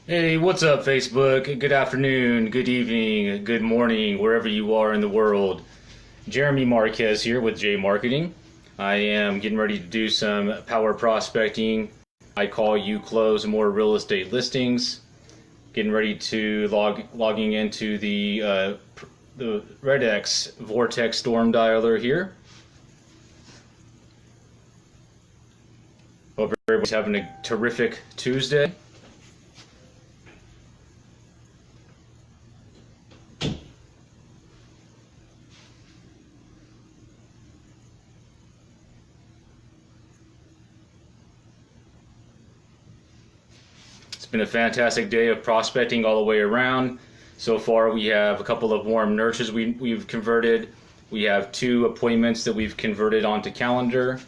Hey, what's up, Facebook? Good afternoon, good evening, good morning, wherever you are in the world. Jeremy Marquez here with J Marqeting. I am getting ready to do some power prospecting. I call you close more real estate listings. Getting ready to logging into the Redex Vortex Storm Dialer here. Hope everybody's having a terrific Tuesday. It's been a fantastic day of prospecting all the way around. So far, we have a couple of warm nurtures we've converted. We have 2 appointments that we've converted onto calendar.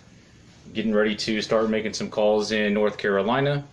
Getting ready to start making some calls in North Carolina.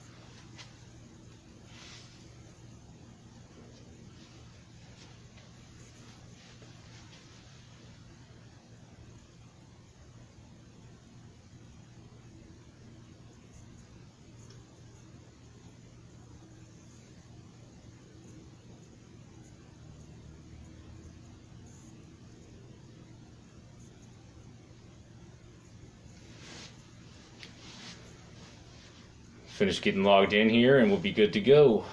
Finish getting logged in here and we'll be good to go.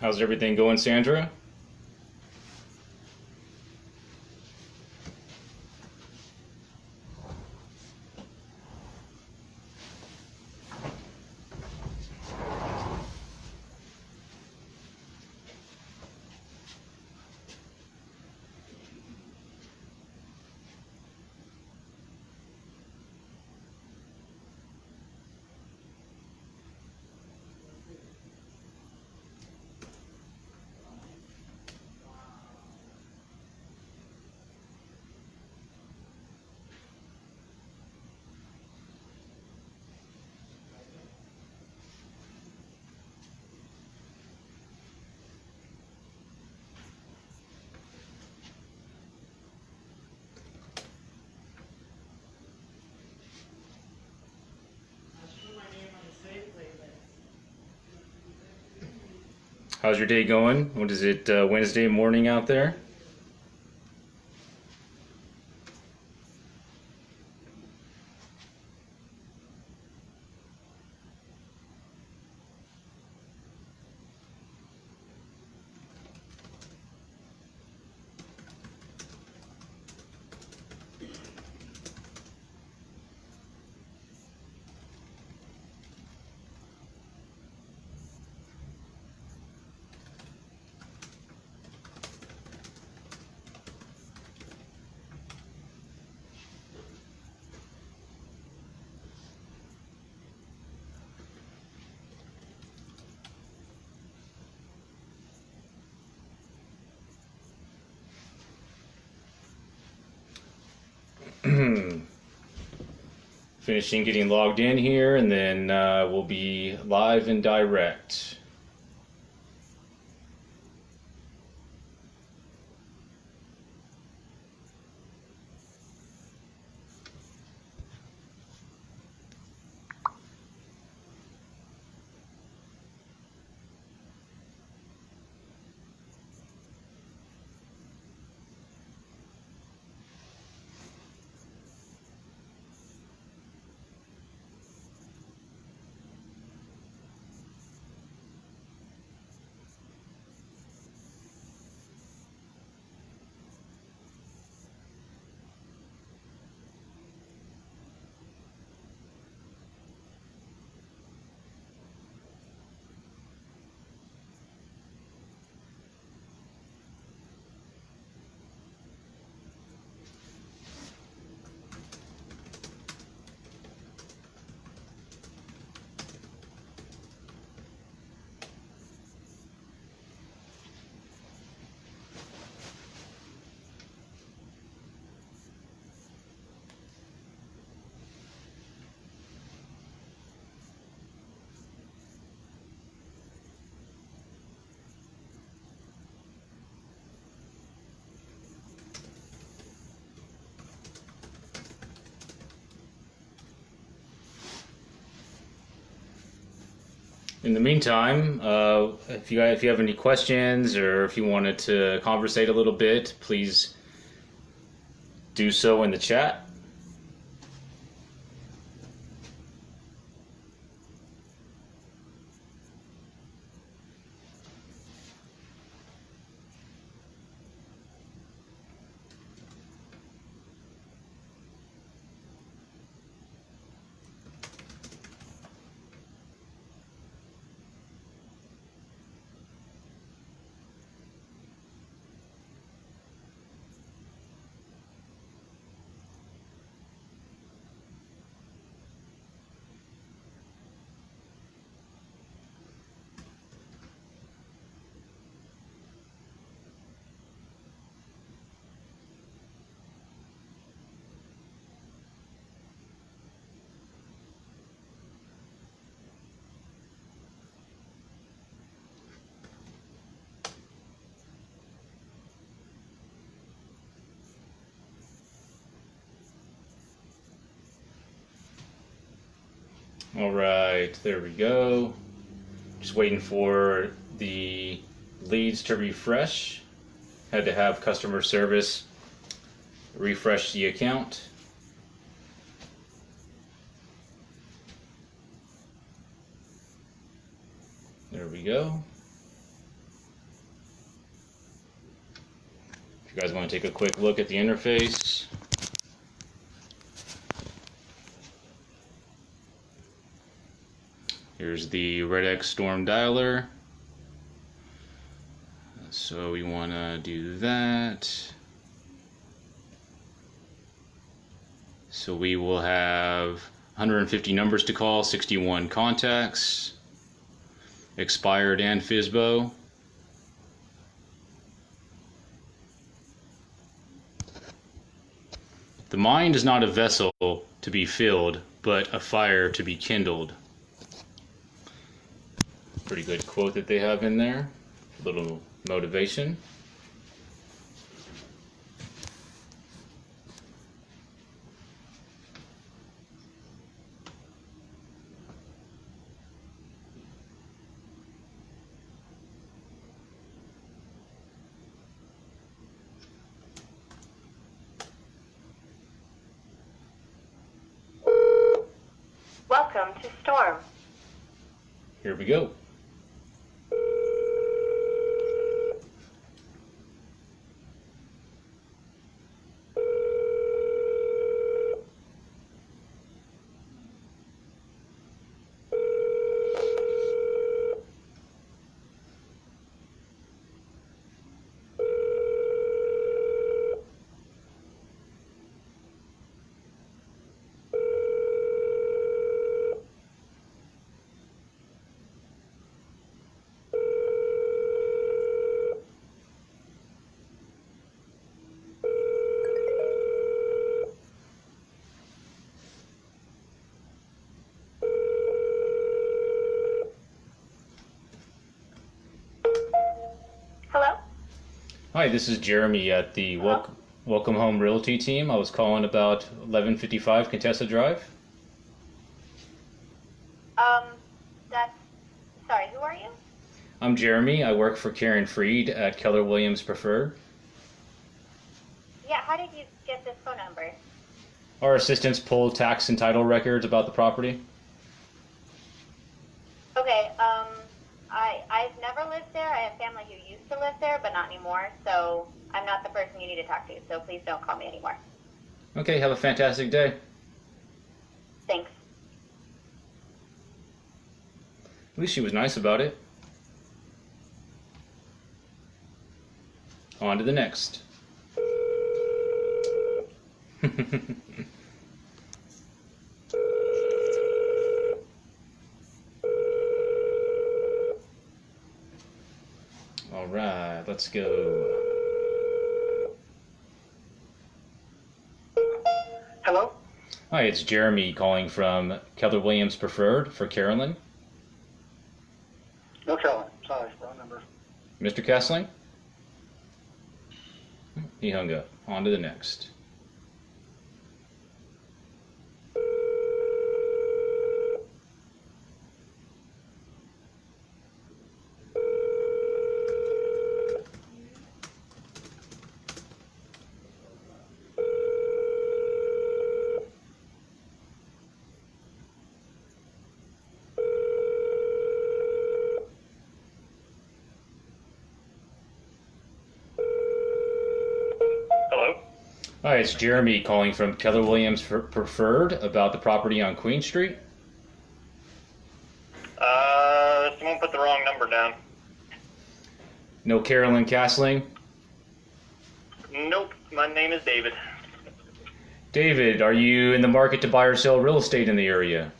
How's everything going, Sandra? How's your day going? What is it, Wednesday morning out there? Finishing getting logged in here, and then we'll be live and direct. In the meantime, if you have any questions or if you wanted to conversate a little bit, please do so in the chat. All right, there we go. Just waiting for the leads to refresh. Had to have customer service refresh the account. There we go. If you guys want to take a quick look at the interface. Here's the RedX Storm Dialer. So we want to do that. So we will have 150 numbers to call, 61 contacts, expired and FSBO. The mind is not a vessel to be filled, but a fire to be kindled. Pretty good quote that they have in there. A little motivation. Welcome to Storm. Here we go. Hello? Hi, this is Jeremy at the Welcome Home Realty team. I was calling about 1155 Contessa Drive. Sorry, who are you? I'm Jeremy. I work for Karen Freed at Keller Williams Preferred. Yeah, how did you get this phone number? Our assistants pulled tax and title records about the property. Okay, I've never lived there. I have family who used to live there, but not anymore, so I'm not the person you need to talk to, so please don't call me anymore. Okay, have a fantastic day. Thanks. At least she was nice about it. On to the next. All right, let's go. Hello? Hi, it's Jeremy calling from Keller Williams Preferred for Carolyn. No Carolyn. Sorry, wrong number. Mr. Kessling? He hung up. On to the next. Hi, it's Jeremy calling from Keller Williams Preferred about the property on Queen Street. Someone put the wrong number down. No Carolyn Castling? Nope, my name is David. David, are you in the market to buy or sell real estate in the area?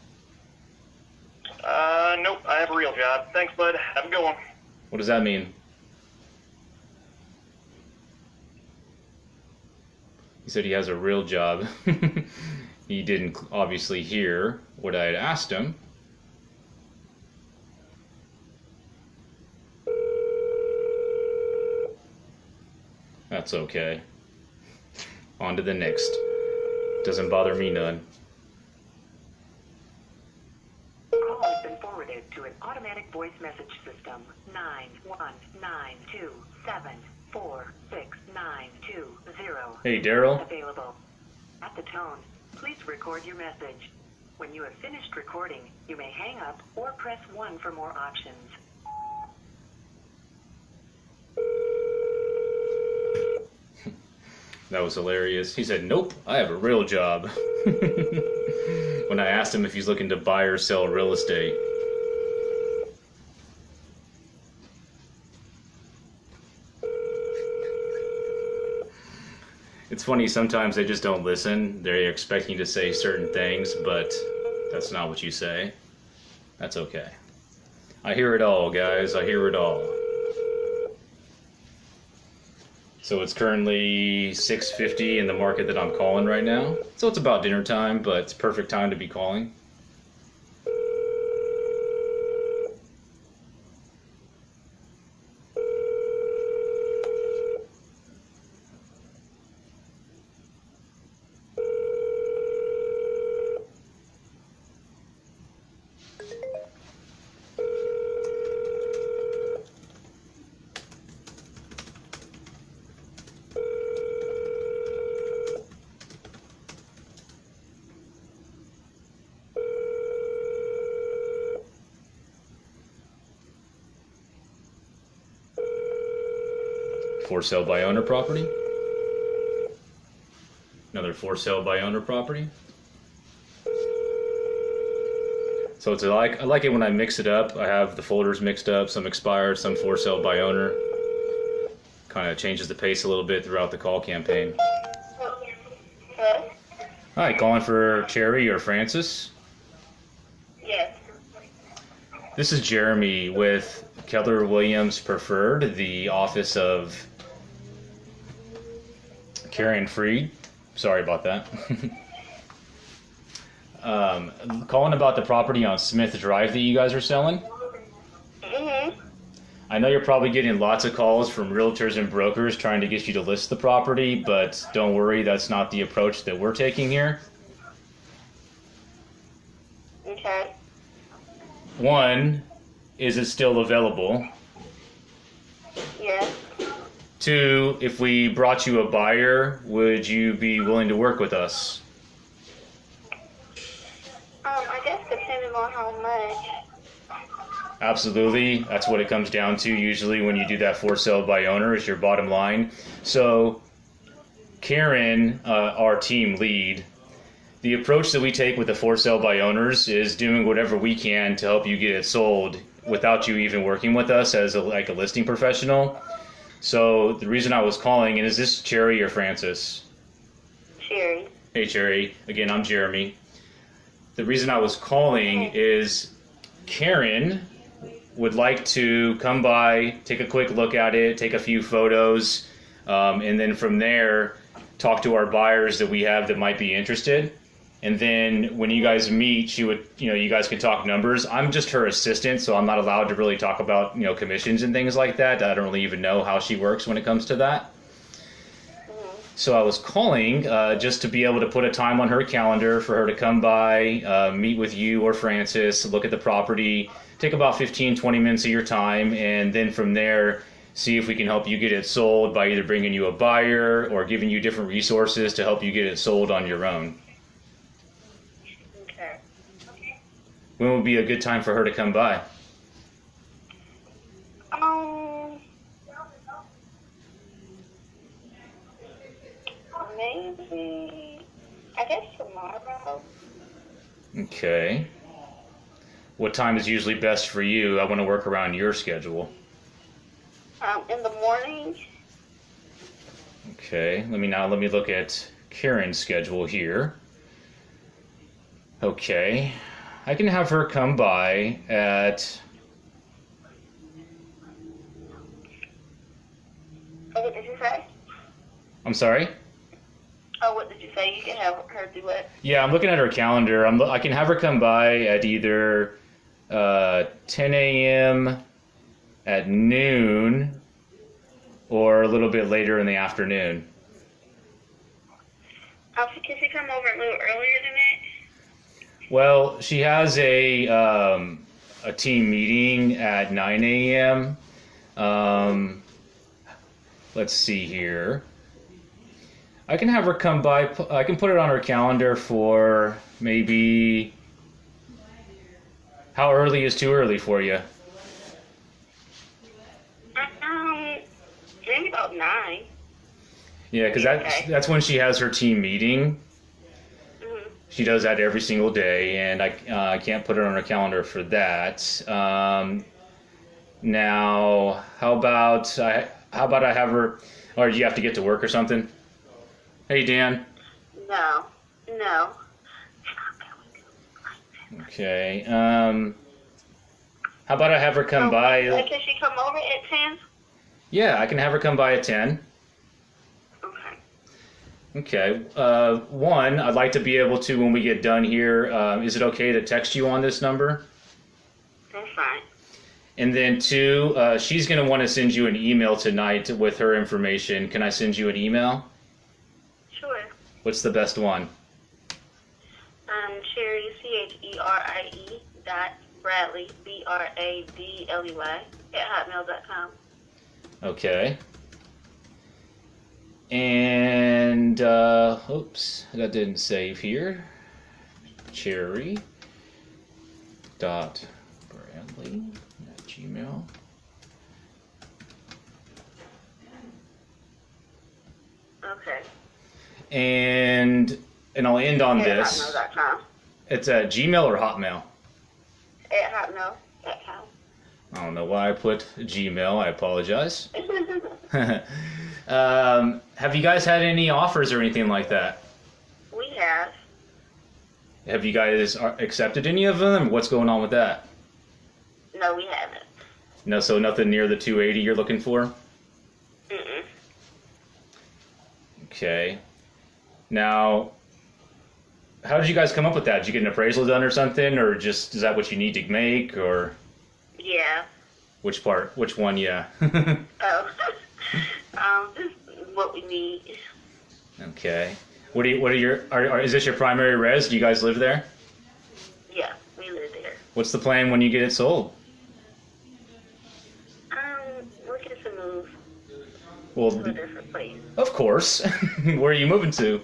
Nope, I have a real job. Thanks, bud. Have a good one. What does that mean? He said he has a real job. He didn't obviously hear what I had asked him. That's okay. On to the next. Doesn't bother me none. Call has been forwarded to an automatic voice message system. 91927469220. Hey, Daryl. Available. At the tone, please record your message. When you have finished recording, you may hang up or press 1 for more options. That was hilarious. He said, nope, I have a real job. When I asked him if he's looking to buy or sell real estate. It's funny, sometimes they just don't listen. They're expecting to say certain things, but that's not what you say. That's okay. I hear it all, guys. I hear it all. So it's currently 6:50 in the market that I'm calling right now. So it's about dinner time, but it's perfect time to be calling. For sale by owner property. Another for sale by owner property. So it's like, I like it when I mix it up. I have the folders mixed up, some expired, some for sale by owner. Kind of changes the pace a little bit throughout the call campaign. Hello? Hi, calling for Cherry or Francis. Yes. This is Jeremy with Keller Williams Preferred, the office of Karen Freed. Sorry about that. Calling about the property on Smith Drive that you guys are selling. Mm-hmm. I know you're probably getting lots of calls from realtors and brokers trying to get you to list the property, but don't worry, that's not the approach that we're taking here. Okay. One, is it still available? Yes. Two, if we brought you a buyer, would you be willing to work with us? I guess depending on how much. Absolutely. That's what it comes down to usually when you do that for sale by owner is your bottom line. So Karen, our team lead, the approach that we take with the for sale by owners is doing whatever we can to help you get it sold without you even working with us as a listing professional. So the reason I was calling, and is this Cherry or Francis? Cherry. Hey Cherry, again, I'm Jeremy. The reason I was calling is Karen would like to come by, take a quick look at it, take a few photos, and then from there talk to our buyers that we have that might be interested. And then when you guys meet, she would, you guys could talk numbers. I'm just her assistant, so I'm not allowed to really talk about, commissions and things like that. I don't really even know how she works when it comes to that. So I was calling just to be able to put a time on her calendar for her to come by, meet with you or Francis, look at the property, take about 15, 20 minutes of your time, and then from there, see if we can help you get it sold by either bringing you a buyer or giving you different resources to help you get it sold on your own. Okay. When would be a good time for her to come by? Maybe, I guess tomorrow. Okay. What time is usually best for you? I want to work around your schedule. In the morning. Okay, let me look at Karen's schedule here. Okay, I can have her come by at. Oh, what did you say? I'm sorry? Oh, what did you say? You can have her do it. Yeah, I'm looking at her calendar. I can have her come by at either 10 a.m. at noon or a little bit later in the afternoon. Can she come over a little earlier than that? Well, she has a team meeting at 9 a.m. Let's see here. I can have her come by. I can put it on her calendar for maybe. How early is too early for you? Maybe about 9. Yeah, because that's when she has her team meeting. Mm-hmm. She does that every single day, and I can't put it on her calendar for that. Now, how about I have her, or do you have to get to work or something? Hey, Dan. No. Okay. How about I have her come by? Can she come over at 10? Yeah, I can have her come by at 10. Okay. Okay. One, I'd like to be able to, when we get done here, is it okay to text you on this number? That's fine. And then two, she's going to want to send you an email tonight with her information. Can I send you an email? Sure. What's the best one? Cherry, CHERIE .Bradley, BRADLEY @hotmail.com. Okay. And, oops, that didn't save here. Cherry dot Bradley at Gmail. Okay. And I'll end on At this. hotmail.com. It's a Gmail or Hotmail? At hotmail.com. I don't know why I put Gmail. I apologize. Have you guys had any offers or anything like that? We have. Have you guys accepted any of them? What's going on with that? No, we haven't. No, so nothing near the 280 you're looking for? Mm-mm. Okay. Now, how did you guys come up with that? Did you get an appraisal done or something, or just is that what you need to make, or Yeah. which part? Which one? Yeah. Oh. This is what we need. Okay. What are your? Is this your primary res? Do you guys live there? Yeah, we live there. What's the plan when you get it sold? Looking to move Well, to a different place. of course. Where are you moving to?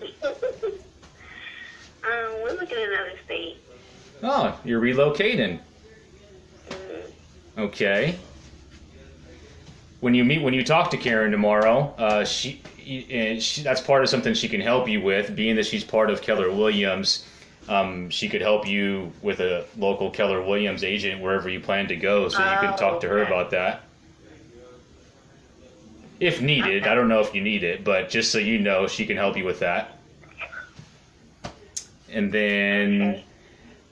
We're looking at another state. Oh, you're relocating. Mm-hmm. Okay. When you talk to Karen tomorrow, she that's part of something she can help you with. Being that she's part of Keller Williams, she could help you with a local Keller Williams agent wherever you plan to go. So you can talk to her about that. If needed, I don't know if you need it, but just so you know, she can help you with that. And then,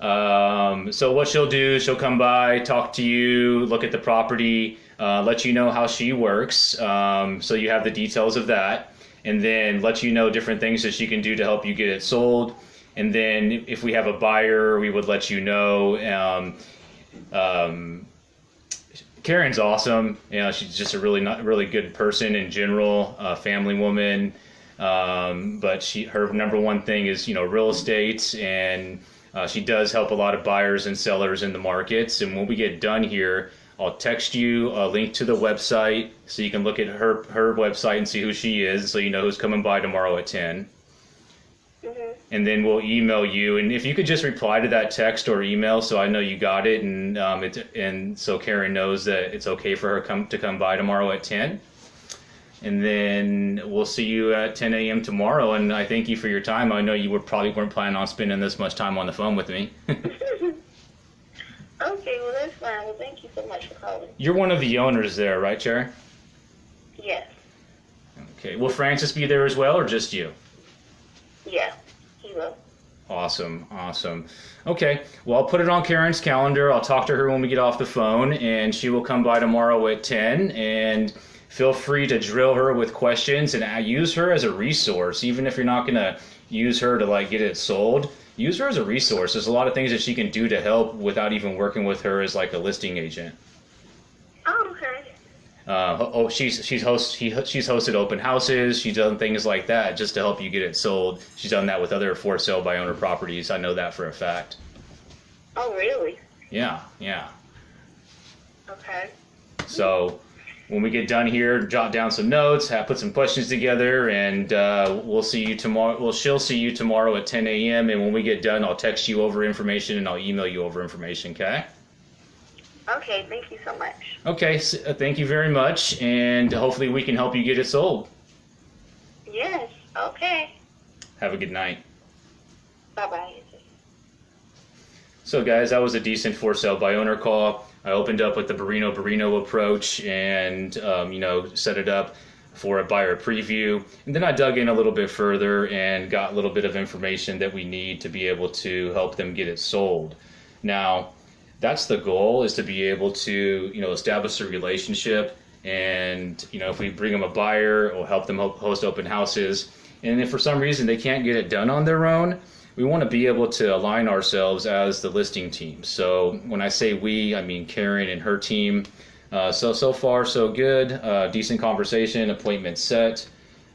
so what she'll do, she'll come by, talk to you, look at the property, let you know how she works, so you have the details of that, and then let you know different things that she can do to help you get it sold. And then if we have a buyer, we would let you know. Karen's awesome. You know, she's just a really good person in general, family woman. But her number one thing is, real estate, and she does help a lot of buyers and sellers in the markets. And when we get done here, I'll text you a link to the website so you can look at her website and see who she is, so you know who's coming by tomorrow at 10. Mm-hmm. And then we'll email you, and if you could just reply to that text or email so I know you got it, and so Karen knows that it's okay for her to come by tomorrow at 10. And then we'll see you at 10 a.m. tomorrow. And I thank you for your time. I know you probably weren't planning on spending this much time on the phone with me. Okay, well, that's fine. Well, thank you so much for calling. You're one of the owners there, right, Cherry? Yes. Okay. Will Francis be there as well, or just you? Yeah, he will. Awesome, awesome. Okay, well, I'll put it on Karen's calendar. I'll talk to her when we get off the phone, and she will come by tomorrow at 10. And feel free to drill her with questions and use her as a resource, even if you're not going to use her to like get it sold. Use her as a resource. There's a lot of things that she can do to help without even working with her as like a listing agent. Oh, okay. She's hosted open houses. She's done things like that just to help you get it sold. She's done that with other for sale by owner properties. I know that for a fact. Oh, really? Yeah, yeah. Okay. So when we get done here, jot down some notes, put some questions together, and we'll see you tomorrow. Well, she'll see you tomorrow at 10 a.m. And when we get done, I'll text you over information and I'll email you over information. Okay? Okay, thank you so much. Okay. Thank you very much, and hopefully we can help you get it sold. Yes, okay. Have a good night. Bye-bye. So guys, that was a decent for sale by owner call. I opened up with the Barino approach and set it up for a buyer preview, and then I dug in a little bit further and got a little bit of information that we need to be able to help them get it sold. Now, that's the goal, is to be able to establish a relationship, and if we bring them a buyer, we'll help them host open houses, and if for some reason they can't get it done on their own, we want to be able to align ourselves as the listing team. So when I say we, I mean Karen and her team. So far, so good. Decent conversation, appointment set.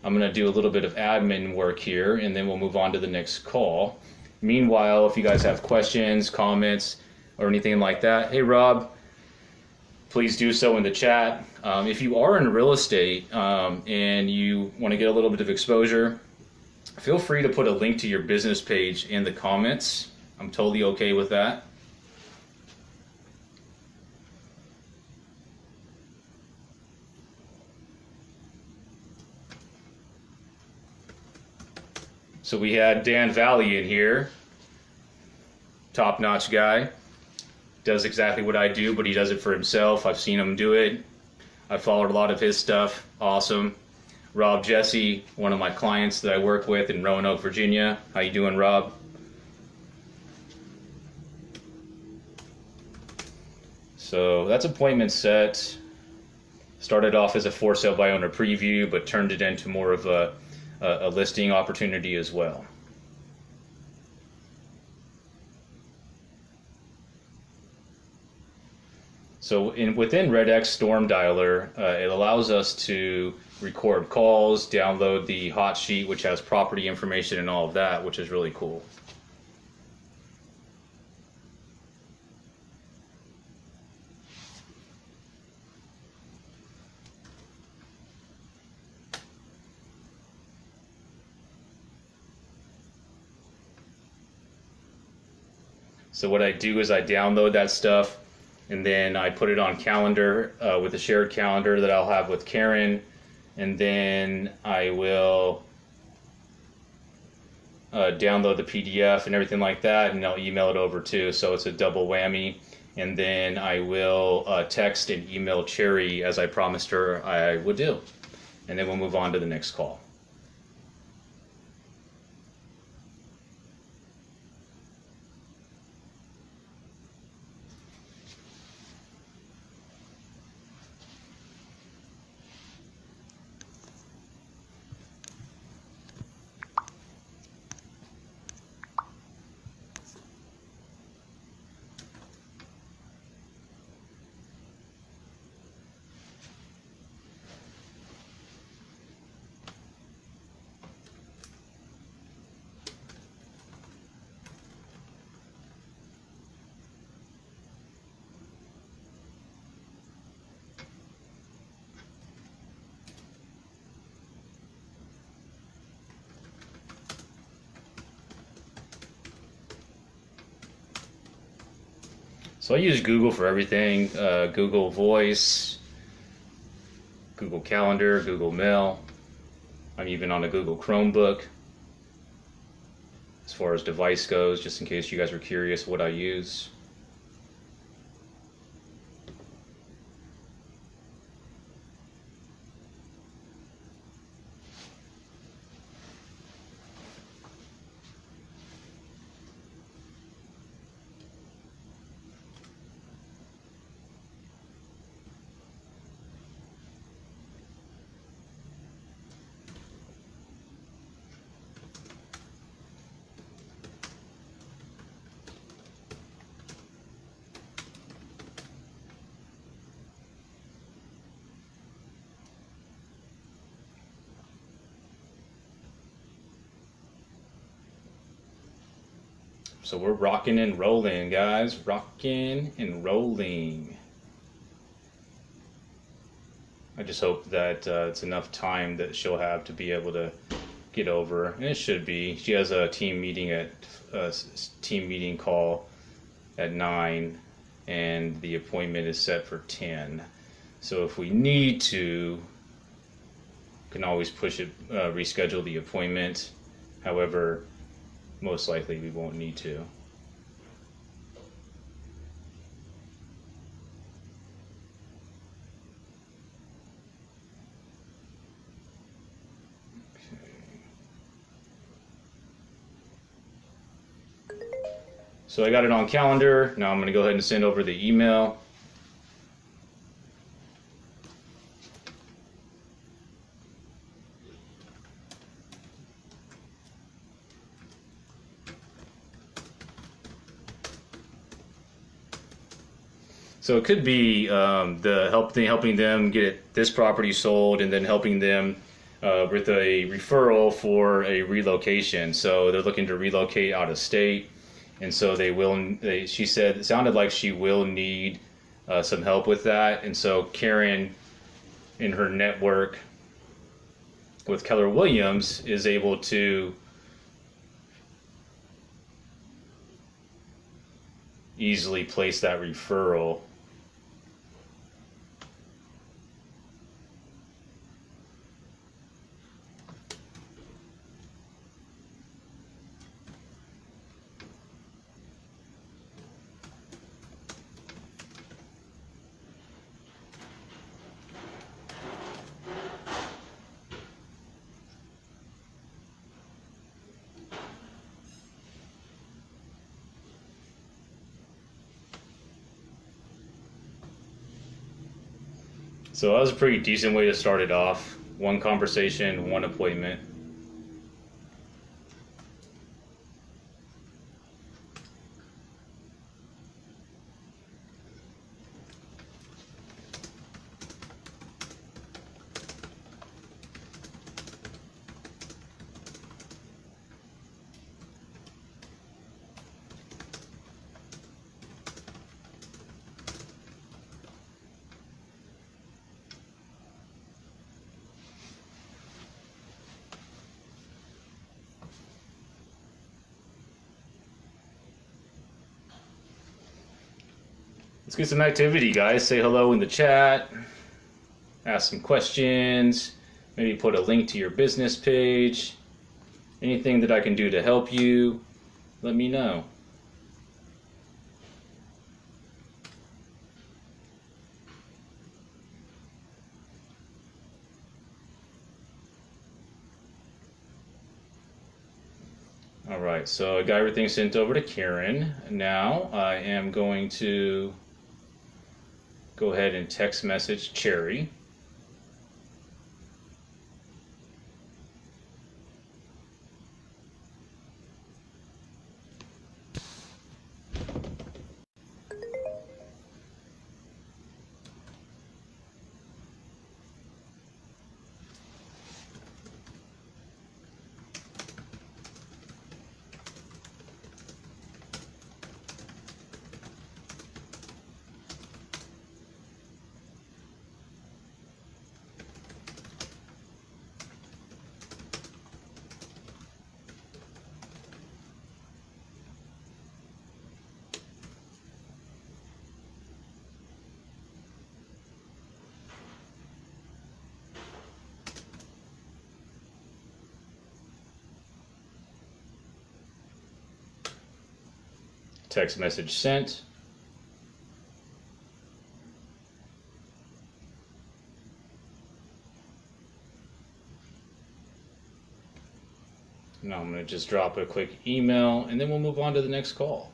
I'm going to do a little bit of admin work here, and then we'll move on to the next call. Meanwhile, if you guys have questions, comments, or anything like that, hey, Rob, please do so in the chat. If you are in real estate and you want to get a little bit of exposure, feel free to put a link to your business page in the comments. I'm totally okay with that. So we had Dan Valley in here, top-notch guy. Does exactly what I do, but he does it for himself. I've seen him do it. I followed a lot of his stuff. Awesome. Rob Jesse, one of my clients that I work with in Roanoke, Virginia. How you doing, Rob? So that's appointment set. Started off as a for sale by owner preview, but turned it into more of a listing opportunity as well. So within RedX Storm Dialer, it allows us to record calls, download the hot sheet, which has property information and all of that, which is really cool. So what I do is I download that stuff, and then I put it on calendar with a shared calendar that I'll have with Karen, and then I will download the PDF and everything like that, and I'll email it over too, so it's a double whammy. And then I will text and email Cherry as I promised her I would do, and then we'll move on to the next call. So I use Google for everything, Google Voice, Google Calendar, Google Mail. I'm even on a Google Chromebook as far as device goes, just in case you guys were curious what I use. So we're rocking and rolling, guys. Rocking and rolling. I just hope that it's enough time that she'll have to be able to get over, and it should be. She has a team meeting call at 9, and the appointment is set for 10. So if we need to, we can always push it, reschedule the appointment. However, most likely we won't need to. So I got it on calendar. Now I'm going to go ahead and send over the email. So it could be helping them get this property sold, and then helping them with a referral for a relocation. So they're looking to relocate out of state, and so she said it sounded like she will need some help with that. And so Karen, in her network with Keller Williams, is able to easily place that referral. So that was a pretty decent way to start it off. One conversation, one appointment. Let's get some activity, guys. Say hello in the chat. Ask some questions. Maybe put a link to your business page. Anything that I can do to help you, let me know. All right, so I got everything sent over to Karen. Now I am going to go ahead and text message Cherry. Text message sent. Now I'm going to just drop a quick email and then we'll move on to the next call.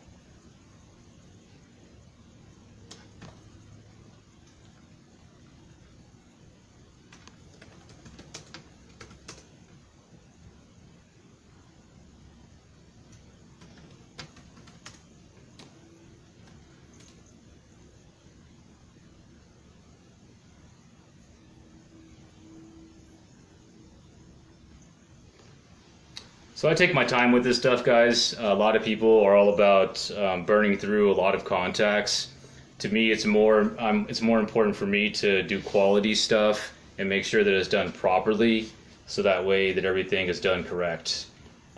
So I take my time with this stuff, guys. A lot of people are all about burning through a lot of contacts. To me, it's more important for me to do quality stuff and make sure that it's done properly, so that way that everything is done correct.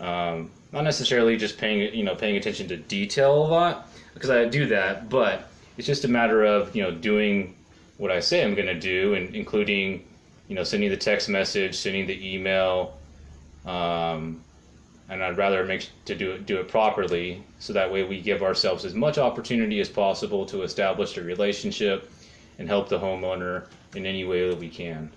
Not necessarily just paying attention to detail a lot, because I do that, but it's just a matter of doing what I say I'm going to do, and including sending the text message, sending the email. And I'd rather do it properly, so that way we give ourselves as much opportunity as possible to establish a relationship and help the homeowner in any way that we can.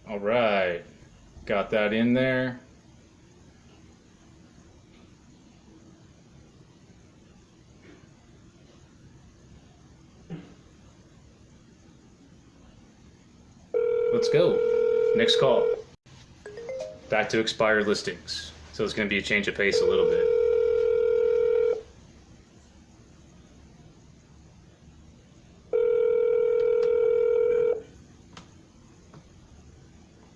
All right, got that in there. Let's go. Next call. Back to expired listings. So it's going to be a change of pace a little bit.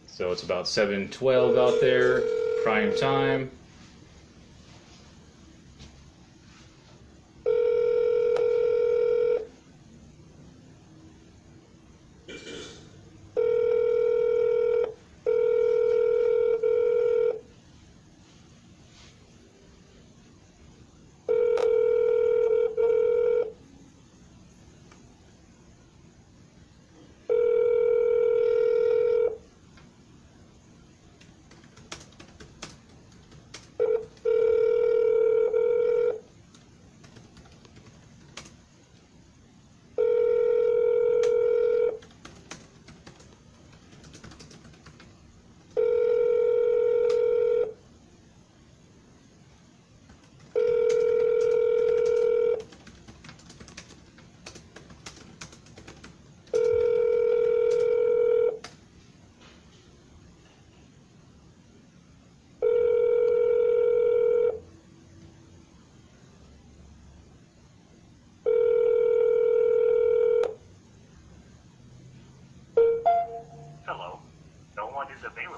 So it's about 7:12 out there, prime time.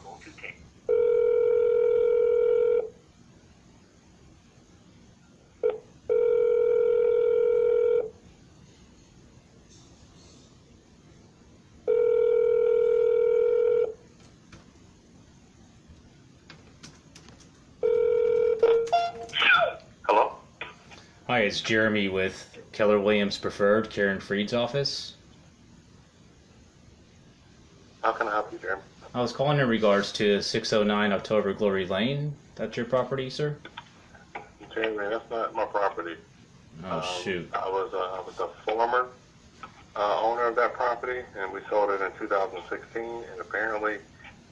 available to take. Hello? Hi, it's Jeremy with Keller Williams Preferred, Karen Freed's office. How can I help you, Jeremy? I was calling in regards to 609 October Glory Lane. That's your property, sir? Jeremy, that's not my property. Oh, shoot. I was a former owner of that property, and we sold it in 2016, and apparently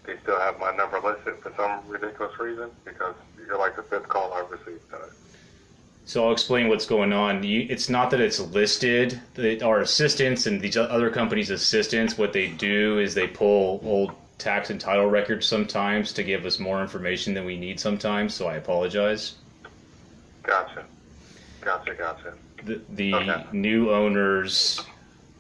they still have my number listed for some ridiculous reason, because you're like the fifth call I've received. So I'll explain what's going on. It's not that it's listed. Our assistants and these other companies' assistants, what they do is they pull old tax and title records sometimes to give us more information than we need sometimes, so I apologize. Gotcha. The Okay. new owners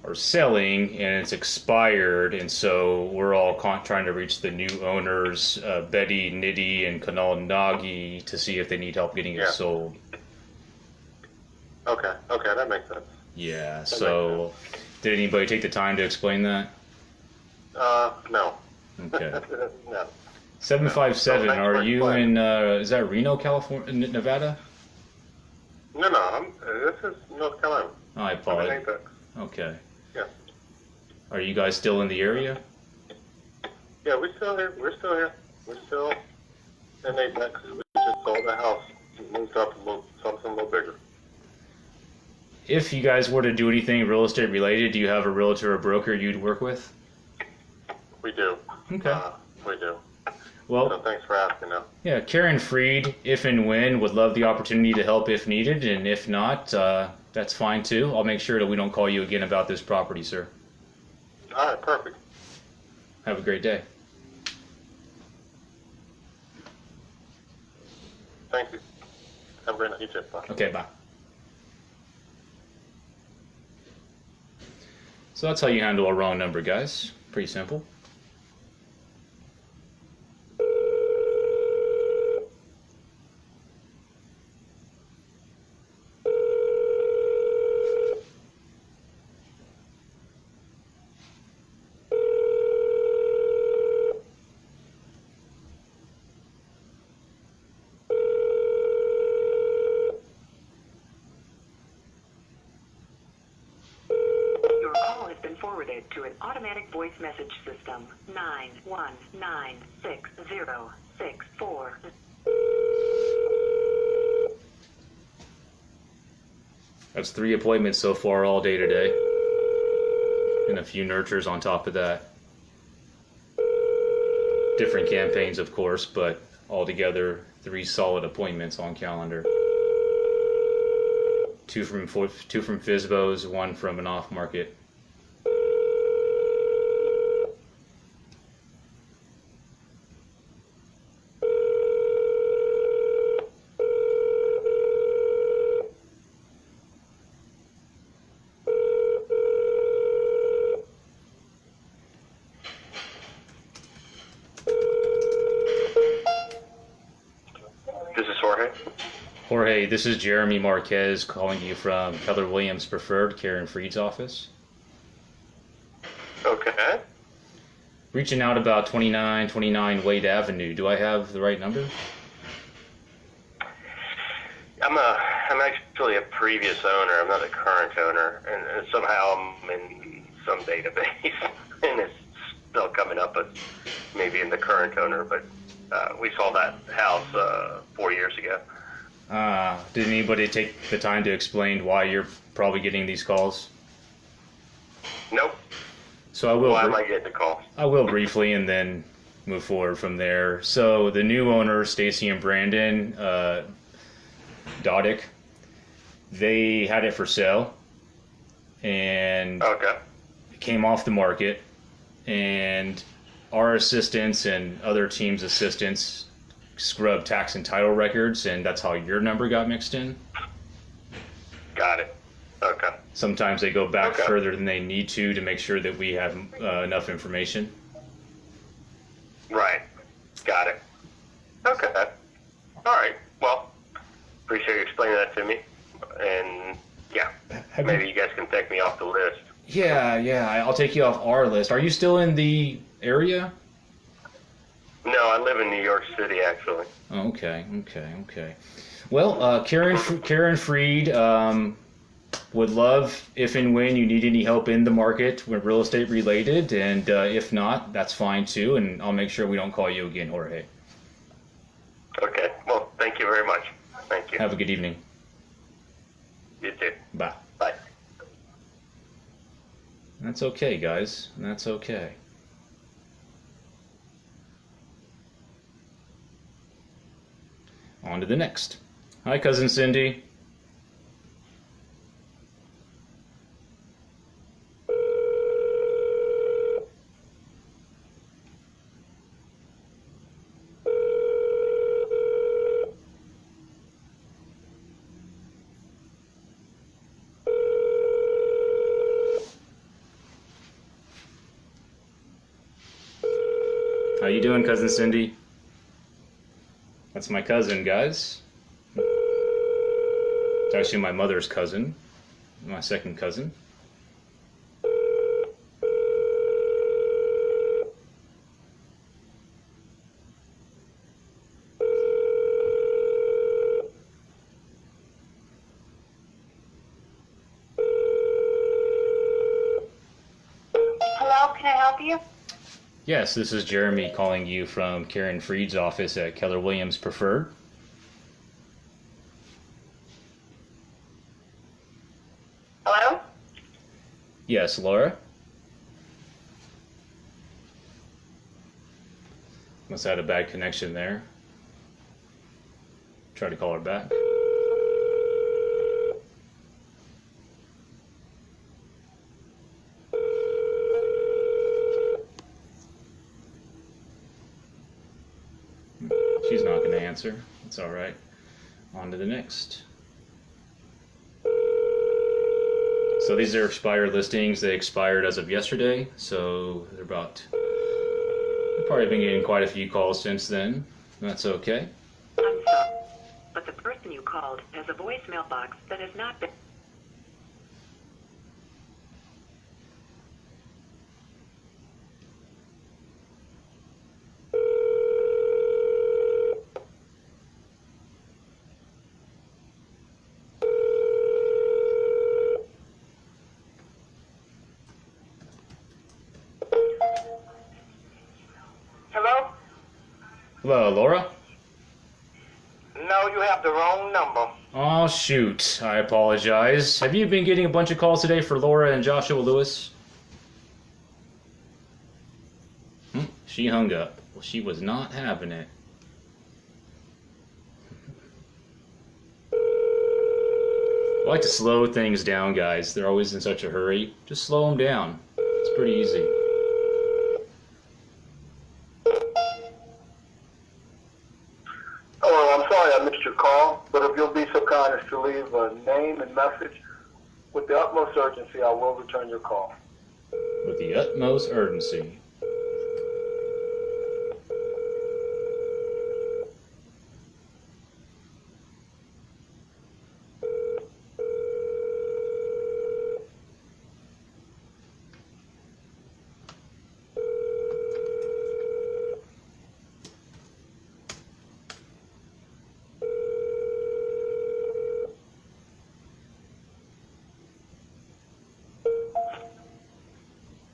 are selling and it's expired, and so we're all trying to reach the new owners, Betty, Niddy, and Kanal Nagi, to see if they need help getting it Yeah. sold. Okay, that makes sense. Yeah, so did anybody take the time to explain that? No. Okay. No. 757, No, thanks are for you explaining. in, is that Reno, California, Nevada? No, this is North Carolina. Oh, I I'm in apologize. Apex. Okay. Yeah. Are you guys still in the area? Yeah, we're still here. We're still in Apex. We just sold the house. Moved up something a little bigger. If you guys were to do anything real estate related, do you have a realtor or broker you'd work with? We do. Okay. We do. Well, So thanks for asking now. yeah, Karen Freed, if and when, would love the opportunity to help if needed, and if not, that's fine too. I'll make sure that we don't call you again about this property, sir. All right, perfect. Have a great day. Thank you. Have a great night. You too. Bye. Okay, bye. So that's how you handle a wrong number, guys. Pretty simple. Your call has been forwarded to an automatic voice message system. 9196064. That's 3 appointments so far all day today. And a few nurtures on top of that. Different campaigns, of course, but altogether 3 solid appointments on calendar. 2 from FSBOs, 1 from an off market. This is Jorge. Jorge, this is Jeremy Marquez calling you from Keller Williams Preferred, Karen Freed's office. Okay. Reaching out about 2929 Wade Avenue. Do I have the right number? I'm actually a previous owner. I'm not a current owner, and somehow I'm in some database, and it's still coming up as maybe in the current owner. But we sold that house 4 years ago. Did anybody take the time to explain why you're probably getting these calls? Nope. So I will. Why am I getting the call? I will briefly, and then move forward from there. So the new owner, Stacy and Brandon Dodick, they had it for sale, and Okay. it came off the market. And our assistants and other teams' assistants scrubbed tax and title records, and that's how your number got mixed in. Got it. Okay. Sometimes they go back Okay. further than they need to make sure that we have enough information. Right. maybe you guys can take me off the list. Yeah, I'll take you off our list. Are you still in the area? No, I live in New York City, actually. Oh, okay. Well, Karen Freed would love if and when you need any help in the market with real estate related, and if not, that's fine too, and I'll make sure we don't call you again, Jorge. Okay. Well, thank you very much. Thank you. Have a good evening. You too. Bye. Bye. That's okay, guys. That's okay. On to the next. Hi, Cousin Cindy. How you doing, Cousin Cindy? That's my cousin, guys. It's actually my mother's cousin, my second cousin. Hello, can I help you? Yes, this is Jeremy calling you from Karen Freed's office at Keller Williams Preferred. Hello? Yes, Laura? Must have had a bad connection there. Try to call her back. She's not going to answer. It's all right. On to the next. So these are expired listings. They expired as of yesterday, so they're about... I've probably been getting quite a few calls since then. That's okay. I'm sorry, but the person you called has a voicemail box that has not been... Hello? Hello, Laura? No, you have the wrong number. Oh, shoot. I apologize. Have you been getting a bunch of calls today for Laura and Joshua Lewis? She hung up. Well, she was not having it. I like to slow things down, guys. They're always in such a hurry. Just slow them down. It's pretty easy. Oh, I'm sorry I missed your call, but if you'll be so kind as to leave a name and message, with the utmost urgency, I will return your call. With the utmost urgency.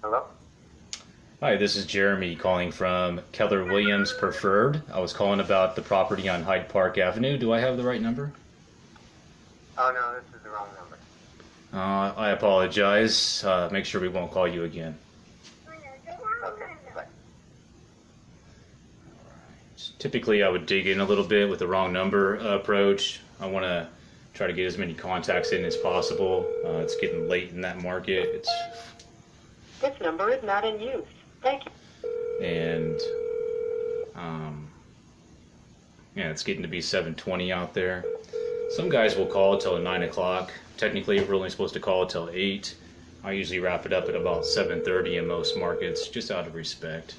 Hello? Hi, this is Jeremy calling from Keller Williams Preferred. I was calling about the property on Hyde Park Avenue. Do I have the right number? Oh, no, this is the wrong number. I apologize. Make sure we won't call you again. Okay. Typically, I would dig in a little bit with the wrong number approach. I want to try to get as many contacts in as possible. It's getting late in that market. This number is not in use. Thank you. And yeah, it's getting to be 7:20 out there. Some guys will call till 9 o'clock. Technically, we're only supposed to call till 8. I usually wrap it up at about 7:30 in most markets, just out of respect.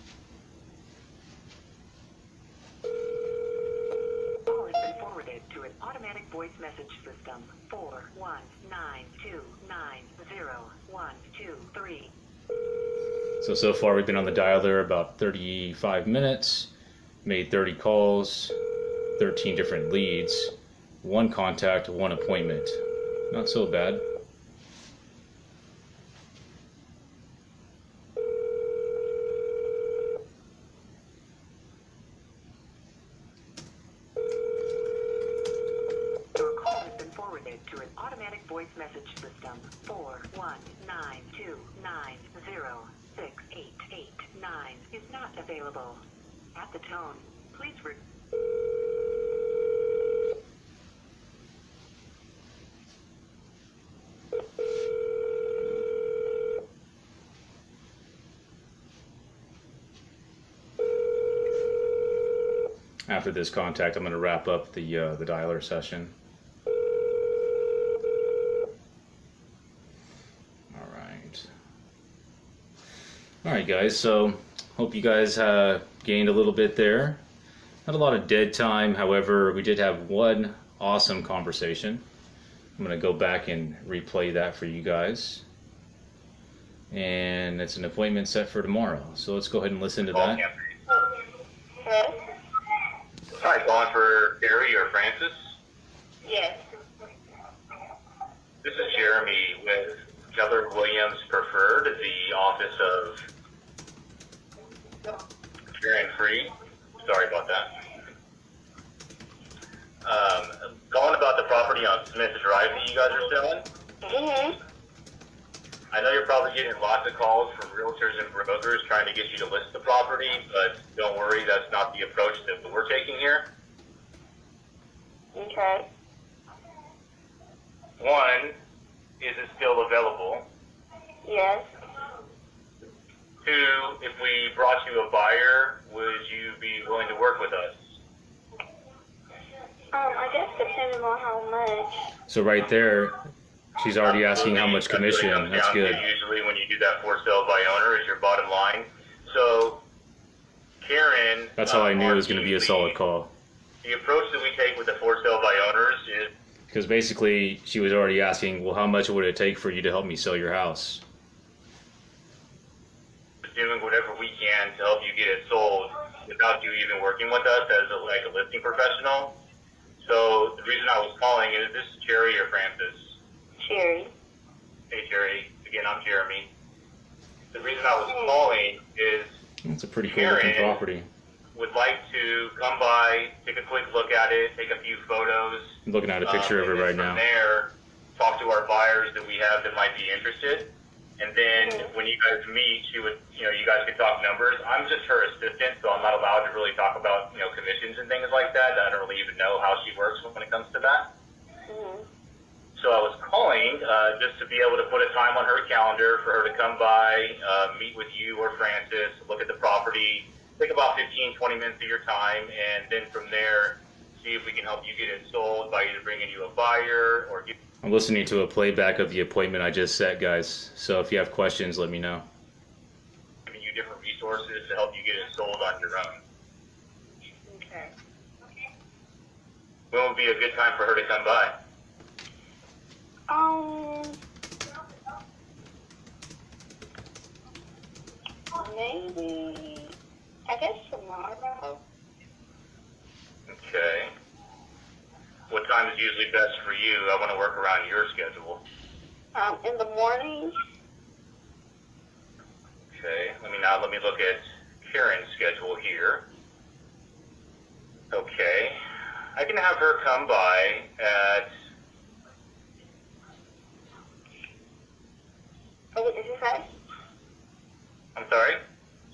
Call has been forwarded to an automatic voice message system. 41929 3. So far we've been on the dialer about 35 minutes, made 30 calls, 13 different leads, 1 contact, 1 appointment. Not so bad. Your call has been forwarded to an automatic voice message system. 41929068889 is not available. At the tone, please After this contact, I'm going to wrap up the dialer session. All right, guys. So hope you guys gained a little bit there. Had a lot of dead time. However, we did have one awesome conversation. I'm going to go back and replay that for you guys. And it's an appointment set for tomorrow. So let's go ahead and listen to that. Hi, calling for Gary or Francis. Yes. This is Jeremy with Keller Williams Preferred, the office of Karen Free. Sorry about that. Calling about the property on Smith Drive that you guys are selling. Mm-hmm. I know you're probably getting lots of calls from realtors and brokers trying to get you to list the property, but don't worry, that's not the approach that we're taking here. Okay. One, is it still available? Yes. Two, if we brought you a buyer, would you be willing to work with us? I guess depending on how much. So right there, she's already asking how much commission. That's what it That's comes down good. to usually when you do that for sale by owner is your bottom line. So, Karen. That's how I knew it was going to be a solid call. The approach that we take with the for sale by owners is Because basically, she was already asking, well, how much would it take for you to help me sell your house? doing whatever we can to help you get it sold without you even working with us as a listing professional. So the reason I was calling is, this is Cherry or Francis? Cherry. Hey Cherry, again I'm Jeremy. The reason I was calling is It's a pretty cool looking Karen property. would like to come by, take a quick look at it, take a few photos. I'm looking at a picture of it and then right now. From there, talk to our buyers that we have that might be interested. And then when you guys meet, she would, you guys could talk numbers. I'm just her assistant, so I'm not allowed to really talk about, commissions and things like that. I don't really even know how she works when it comes to that. Mm-hmm. So I was calling just to be able to put a time on her calendar for her to come by, meet with you or Francis, look at the property, take about 15, 20 minutes of your time, and then from there, see if we can help you get it sold by either bringing you a buyer or I'm listening to a playback of the appointment I just set, guys. So if you have questions, let me know. giving you different resources to help you get it sold on your own. Okay. When would be a good time for her to come by? Maybe, I guess tomorrow. Okay. What time is usually best for you? I want to work around your schedule. In the morning. Okay. Let me look at Karen's schedule here. Okay. I can have her come by at. Oh, what did you say? I'm sorry?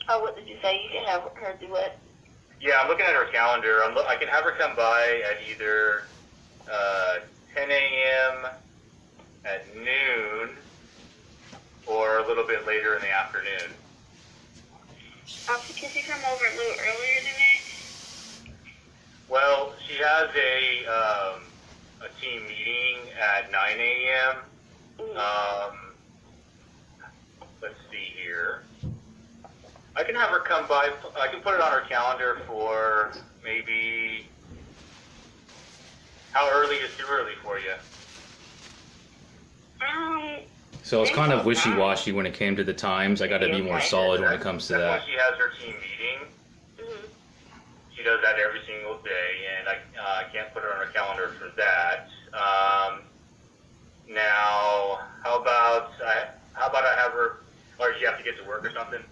Oh, what did you say? You can have her do it. Yeah, I'm looking at her calendar. I can have her come by at either 10 a.m. at noon or a little bit later in the afternoon. Can she come over a little earlier than that? Well, she has a team meeting at 9 a.m. Let's see here. I can have her come by. I can put it on her calendar for maybe. How early is too early for you? So it's kind of wishy-washy when it came to the times. I got to be more solid when it comes to That's that. when she has her team meeting. Mhm. She does that every single day, and I can't put her on her calendar for that. Now, how about I have her, or does she have to get to work or something?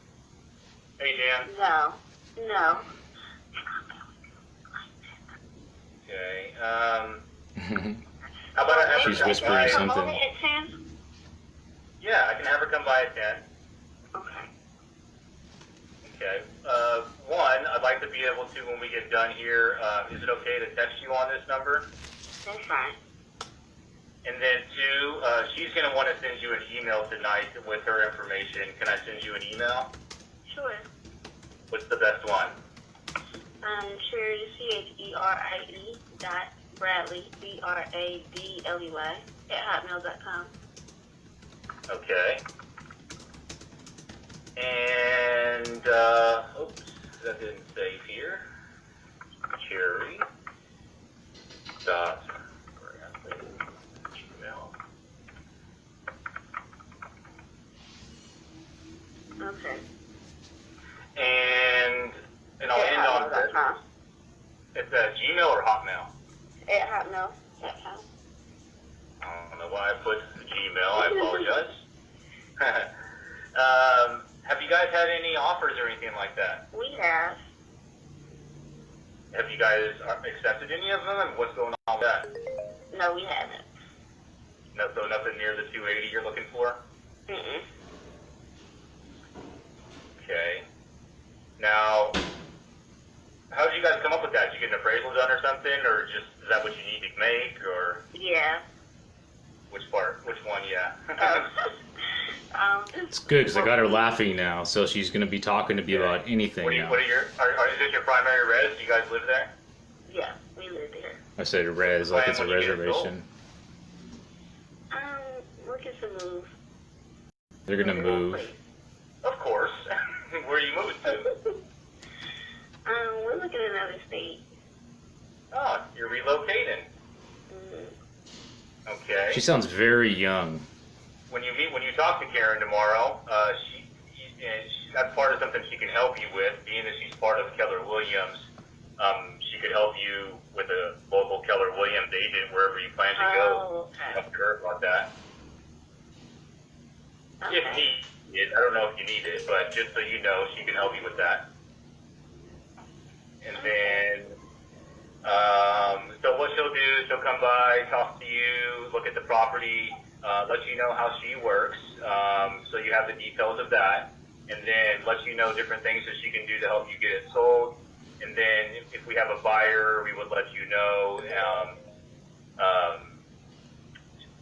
Hey, Jan. No. No. Okay. How about I have her She's come whispering by? something. Come over at 10? Yeah, I can have her come by at 10. Okay. Okay. One, I'd like to be able to, when we get done here, is it okay to text you on this number? That's fine. And then two, she's going to want to send you an email tonight with her information. Can I send you an email? Sure. What's the best one? Cherie, Bradley, Bradley, @hotmail.com. Okay. And, oops, that didn't save here. Cherry. Dot. Gmail. Okay. And I'll end on this. hotmail.com. It's Gmail or Hotmail? @hotmail.com. I don't know why I put Gmail. I apologize. Have you guys had any offers or anything like that? We have. Have you guys accepted any of them? And what's going on with that? No, we haven't. No, so nothing near the 280 you're looking for? Mm-mm. Okay. Now, how did you guys come up with that? Did you get an appraisal done or something? Or just, is that what you need to make? Or Yeah. which part? Which one? Yeah. It's good because I got her laughing now, so she's going to be talking to me about anything now. What are your, is this your primary res? Do you guys live there? Yeah, we live there. I said res like it's a reservation. Looking to move. They're going to move. Of course. Where are you moving to? We're looking at another state. Oh, you're relocating. Mm-hmm. Okay. She sounds very young. When you talk to Karen tomorrow, that's part of something she can help you with, being that she's part of Keller Williams. She could help you with a local Keller Williams agent wherever you plan to go. Oh, okay. Talk to her about that. If needed, I don't know if you need it, but just so you know, she can help you with that. And then, so what she'll do is she'll come by, talk to you, look at the property, let you know how she works, so you have the details of that, and then let you know different things that she can do to help you get it sold. And then if we have a buyer, we would let you know.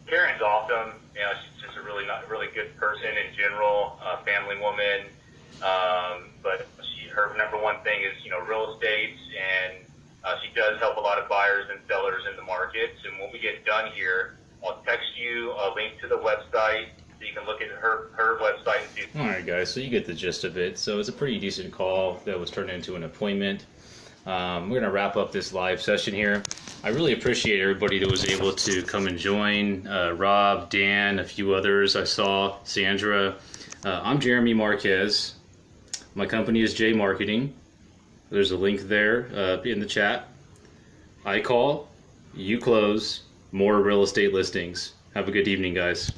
Karen's awesome. You know, she's just a really good person in general, family woman. But her number one thing is, real estate, and she does help a lot of buyers and sellers in the markets. And when we get done here, I'll text you a link to the website so you can look at her website and see. All right, guys, so you get the gist of it. So it's a pretty decent call that was turned into an appointment. We're going to wrap up this live session here. I really appreciate everybody that was able to come and join. Rob, Dan, a few others I saw, Sandra. I'm Jeremy Marquez. My company is J Marqeting. There's a link there in the chat. I call, you close, more real estate listings. Have a good evening, guys.